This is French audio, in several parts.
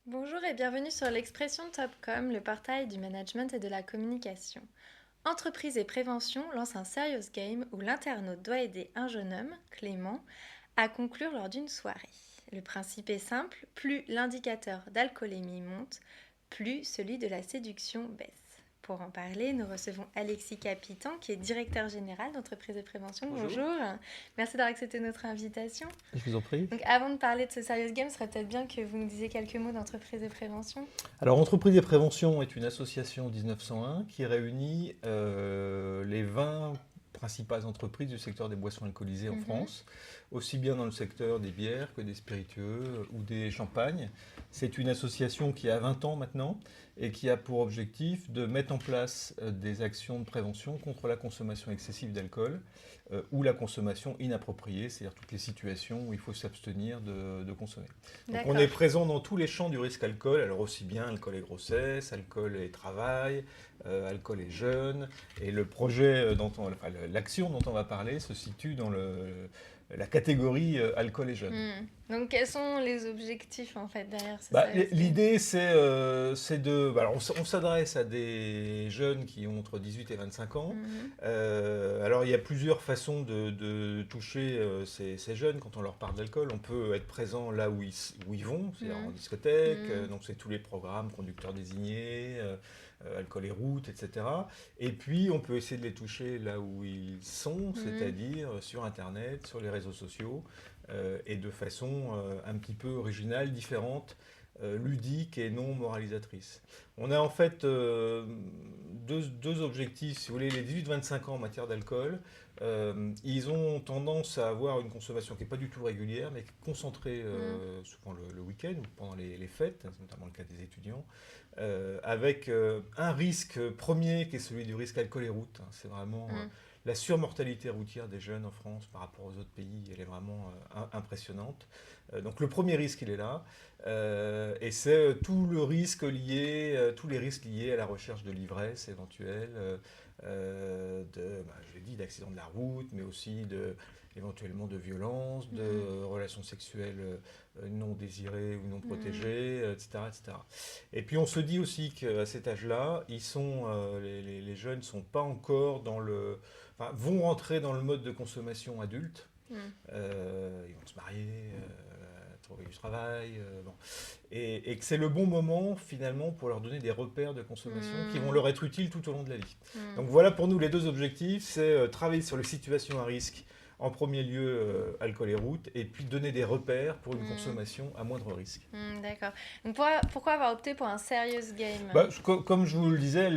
Bonjour et bienvenue sur l'expression Topcom, le portail du management et de la communication. Entreprise et prévention lance un serious game où l'internaute doit aider un jeune homme, Clément, à conclure lors d'une soirée. Le principe est simple, plus l'indicateur d'alcoolémie monte, plus celui de la séduction baisse. Pour en parler, nous recevons Alexis Capitan, qui est directeur général d'entreprise et prévention. Bonjour. Bonjour, merci d'avoir accepté notre invitation. Je vous en prie. Donc avant de parler de ce serious game, ce serait peut-être bien que vous nous disiez quelques mots d'entreprise et prévention. Alors, Entreprise et Prévention est une association 1901 qui réunit les 20 principales entreprises du secteur des boissons alcoolisées en France, aussi bien dans le secteur des bières que des spiritueux ou des champagnes. C'est une association qui a 20 ans maintenant et qui a pour objectif de mettre en place des actions de prévention contre la consommation excessive d'alcool ou la consommation inappropriée, c'est-à-dire toutes les situations où il faut s'abstenir de consommer. Donc on est présent dans tous les champs du risque alcool, alors aussi bien alcool et grossesse, alcool et travail, alcool et jeunes, et le projet l'action dont on va parler se situe dans la catégorie alcool et jeunes. Donc quels sont les objectifs en fait derrière ce L'idée alors on s'adresse à des jeunes qui ont entre 18 et 25 ans. Alors il y a plusieurs façons de toucher ces jeunes quand on leur parle d'alcool. On peut être présent là où ils vont, c'est-à-dire en discothèque, donc c'est tous les programmes conducteurs désignés, alcool et route, etc. Et puis on peut essayer de les toucher là où ils sont, c'est-à-dire sur Internet, sur les réseaux sociaux, et de façon un petit peu originale, différente, ludique et non moralisatrice. On a en fait deux objectifs, si vous voulez, les 18-25 ans en matière d'alcool. Ils ont tendance à avoir une consommation qui n'est pas du tout régulière, mais qui est concentrée souvent le week-end ou pendant les fêtes, c'est notamment le cas des étudiants, avec un risque premier qui est celui du risque alcool et route. C'est vraiment la surmortalité routière des jeunes en France par rapport aux autres pays, elle est vraiment impressionnante. Donc le premier risque, il est là. Et c'est tous les risques liés à la recherche de l'ivresse éventuelle, je l'ai dit, d'accidents de la route, mais aussi éventuellement de violence, de relations sexuelles non désirées ou non protégées, etc., etc. Et puis on se dit aussi qu'à cet âge-là, les jeunes ne sont pas encore vont rentrer dans le mode de consommation adulte. Ils vont se marier, trouver du travail, bon. Et que c'est le bon moment finalement pour leur donner des repères de consommation qui vont leur être utiles tout au long de la vie. Donc voilà pour nous les deux objectifs, c'est travailler sur les situations à risque, en premier lieu alcool et route, et puis donner des repères pour une consommation à moindre risque. D'accord. Donc pourquoi avoir opté pour un serious game? Comme je vous le disais,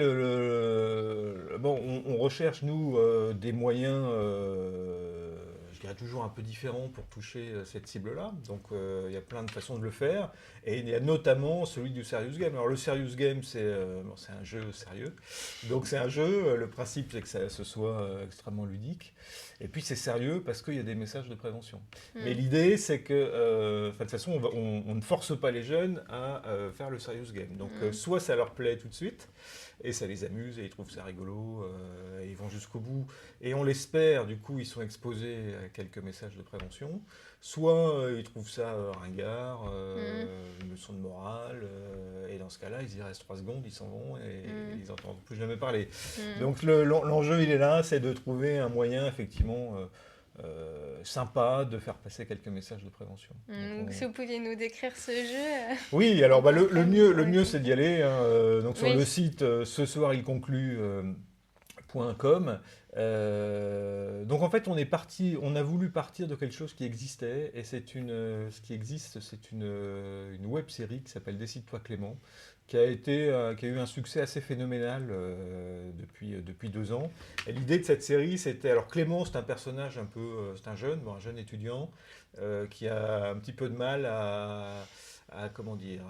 on recherche, nous, des moyens, je dirais toujours un peu différents pour toucher cette cible-là. Donc il y a plein de façons de le faire. Et il y a notamment celui du serious game. Alors le serious game, c'est un jeu sérieux. Donc c'est un jeu, le principe c'est que ce soit extrêmement ludique. Et puis c'est sérieux parce qu'il y a des messages de prévention. Mais l'idée, c'est que, de toute façon, on ne force pas les jeunes à faire le serious game. Donc soit ça leur plaît tout de suite, et ça les amuse, et ils trouvent ça rigolo, et ils vont jusqu'au bout. Et on l'espère, du coup, ils sont exposés à quelques messages de prévention. Soit ils trouvent ça ringard, une leçon de morale, et dans ce cas-là, ils y restent 3 secondes, ils s'en vont, et ils n'entendent plus jamais parler. Donc l'enjeu, il est là, c'est de trouver un moyen, effectivement, sympa de faire passer quelques messages de prévention. Donc, si vous pouviez nous décrire ce jeu. Oui, alors le mieux c'est d'y aller. Donc sur le site ce soir il conclut.com. Donc en fait on a voulu partir de quelque chose qui existait, et ce qui existe, c'est une web série qui s'appelle Décide-toi Clément, qui a eu un succès assez phénoménal depuis 2 ans. Et l'idée de cette série, c'était, alors Clément, c'est un personnage c'est un jeune étudiant qui a un petit peu de mal à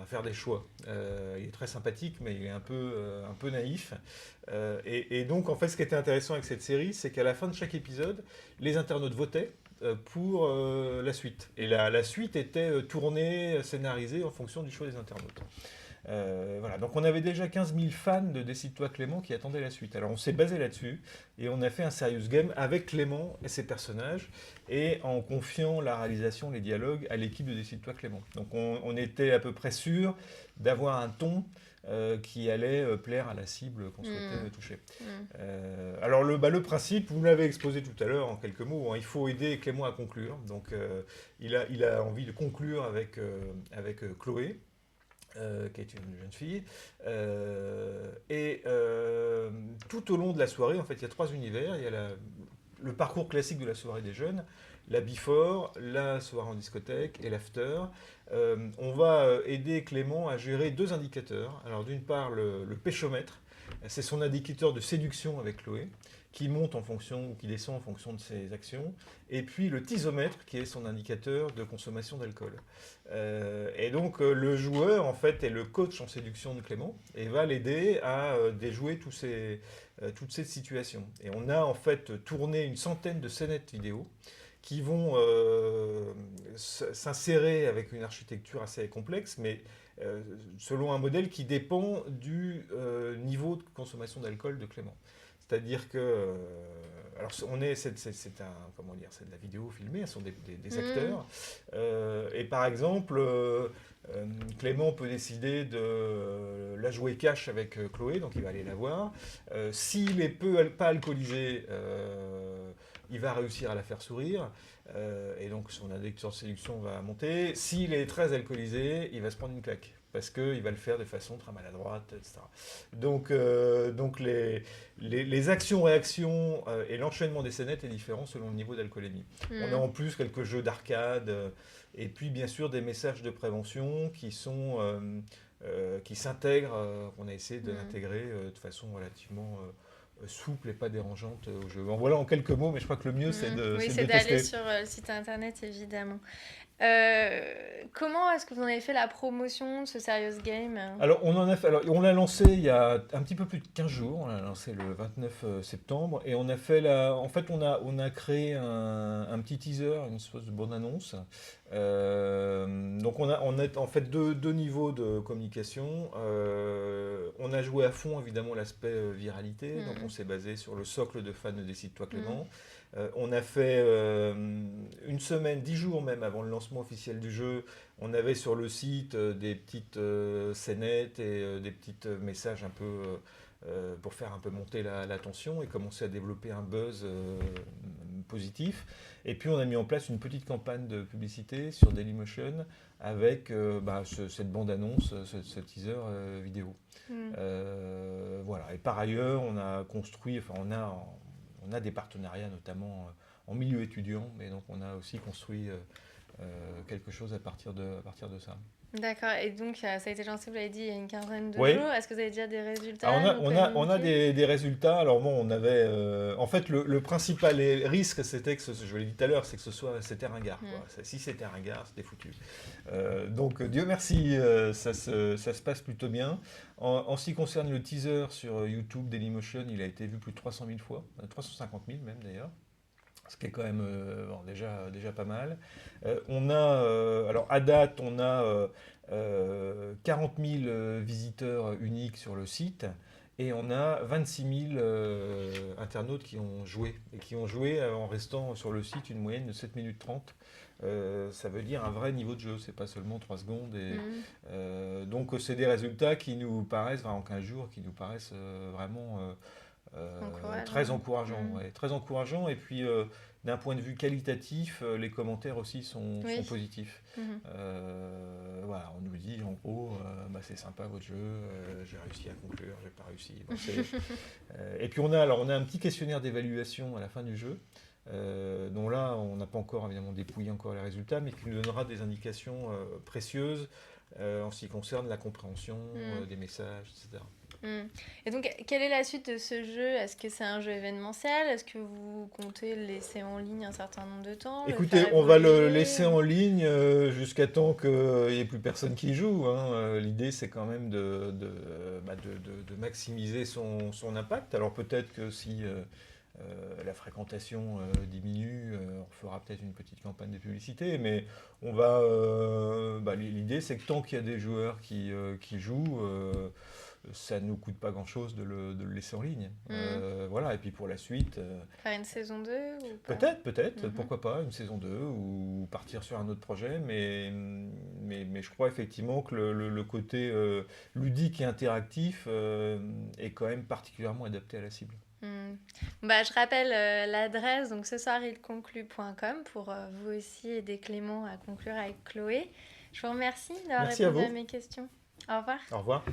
faire des choix. Il est très sympathique, mais il est un peu naïf. Et donc, en fait, ce qui était intéressant avec cette série, c'est qu'à la fin de chaque épisode, les internautes votaient pour la suite. Et la suite était tournée, scénarisée en fonction du choix des internautes. Voilà. Donc on avait déjà 15 000 fans de Décide-toi Clément qui attendaient la suite. Alors on s'est basé là-dessus et on a fait un serious game avec Clément et ses personnages et en confiant la réalisation, les dialogues à l'équipe de Décide-toi Clément. Donc on était à peu près sûr d'avoir un ton qui allait plaire à la cible qu'on souhaitait toucher. Alors le principe, vous l'avez exposé tout à l'heure en quelques mots, hein, il faut aider Clément à conclure. Donc il a envie de conclure avec Chloé. Qui est une jeune fille. Tout au long de la soirée, en fait, il y a 3 univers. Il y a le parcours classique de la soirée des jeunes, la before, la soirée en discothèque et l'after. On va aider Clément à gérer 2 indicateurs. Alors d'une part, le péchomètre, c'est son indicateur de séduction avec Chloé, qui monte en fonction ou qui descend en fonction de ses actions, et puis le tisomètre qui est son indicateur de consommation d'alcool. Et donc le joueur en fait est le coach en séduction de Clément et va l'aider à déjouer toutes ces situations. Et on a en fait tourné une centaine de scénettes vidéo qui vont s'insérer avec une architecture assez complexe, mais selon un modèle qui dépend du niveau de consommation d'alcool de Clément. C'est-à-dire que, alors c'est comment dire, c'est de la vidéo filmée, ce sont des acteurs. Et par exemple, Clément peut décider de la jouer cash avec Chloé, donc il va aller la voir. S'il est pas alcoolisé, il va réussir à la faire sourire. Et donc son indicateur de séduction va monter. S'il est très alcoolisé, il va se prendre une claque. Parce qu'il va le faire de façon très maladroite, etc. Donc les actions-réactions et l'enchaînement des scénettes est différent selon le niveau d'alcoolémie. On a en plus quelques jeux d'arcade et puis bien sûr des messages de prévention qui s'intègrent, qu'on a essayé d'intégrer de façon relativement souple et pas dérangeante au jeu. Bon, voilà en quelques mots, mais je crois que le mieux c'est de d'aller tester. sur le site internet évidemment. Comment est-ce que vous en avez fait la promotion de ce Serious Game? Alors, on l'a lancé il y a un petit peu plus de 15 jours. On l'a lancé le 29 septembre. Et on a fait en fait, on a créé un petit teaser, une espèce de bande-annonce. Donc, on a en fait deux niveaux de communication. On a joué à fond, évidemment, l'aspect viralité. Donc, on s'est basé sur le socle de fans de Décide-toi Clément. On a fait une semaine, 10 jours même avant le lancement officiel du jeu, on avait sur le site des petites scénettes et des petits messages un peu pour faire un peu monter la tension et commencer à développer un buzz positif. Et puis on a mis en place une petite campagne de publicité sur Dailymotion avec cette bande-annonce, ce teaser vidéo. Voilà. Et par ailleurs, on a construit, enfin on a des partenariats notamment en milieu étudiant, mais donc on a aussi construit quelque chose à partir de ça. D'accord, et donc ça a été lancé, vous l'avez dit, il y a une quinzaine de Oui. jours. Est-ce que vous avez déjà des résultats? Alors on a des résultats. Alors bon, on avait. En fait, le principal risque, c'était que, je l'ai dit tout à l'heure, c'est que c'était ringard. Quoi. Si c'était ringard, c'était foutu. Donc Dieu merci, ça se passe plutôt bien. En ce qui concerne le teaser sur YouTube Dailymotion, il a été vu plus de 300 000 fois, 350 000 même d'ailleurs. Ce qui est quand même déjà pas mal. Alors à date, on a 40 000 visiteurs uniques sur le site et on a 26 000 internautes qui ont joué. Et qui ont joué en restant sur le site une moyenne de 7 minutes 30. Ça veut dire un vrai niveau de jeu, c'est pas seulement 3 secondes. Donc c'est des résultats qui nous paraissent, en 15 jours, qui nous paraissent vraiment... très encourageant, très encourageant. Et puis d'un point de vue qualitatif, les commentaires aussi sont positifs. Voilà, on nous dit en gros, c'est sympa votre jeu, j'ai réussi à conclure, j'ai pas réussi. Et puis on a un petit questionnaire d'évaluation à la fin du jeu. Dont là, on n'a pas encore évidemment dépouillé encore les résultats, mais qui nous donnera des indications précieuses en ce qui concerne la compréhension des messages, etc. Et donc, quelle est la suite de ce jeu? Est-ce que c'est un jeu événementiel? Est-ce que vous comptez le laisser en ligne un certain nombre de temps? Écoutez, on va le laisser en ligne jusqu'à temps qu'il n'y ait plus personne qui joue. L'idée, c'est quand même de maximiser son impact. Alors peut-être que si la fréquentation diminue, on fera peut-être une petite campagne de publicité, mais on va. L'idée, c'est que tant qu'il y a des joueurs qui jouent, ça ne nous coûte pas grand-chose de le laisser en ligne. Voilà, et puis pour la suite. Faire une saison 2 ou pas? Peut-être, pourquoi pas, une saison 2 ou partir sur un autre projet, mais je crois effectivement que le côté ludique et interactif est quand même particulièrement adapté à la cible. Je rappelle l'adresse, donc cesoirilconclut.com pour vous aussi aider Clément à conclure avec Chloé. Je vous remercie d'avoir Merci à répondu à vous. mes questions. Au revoir. Au revoir.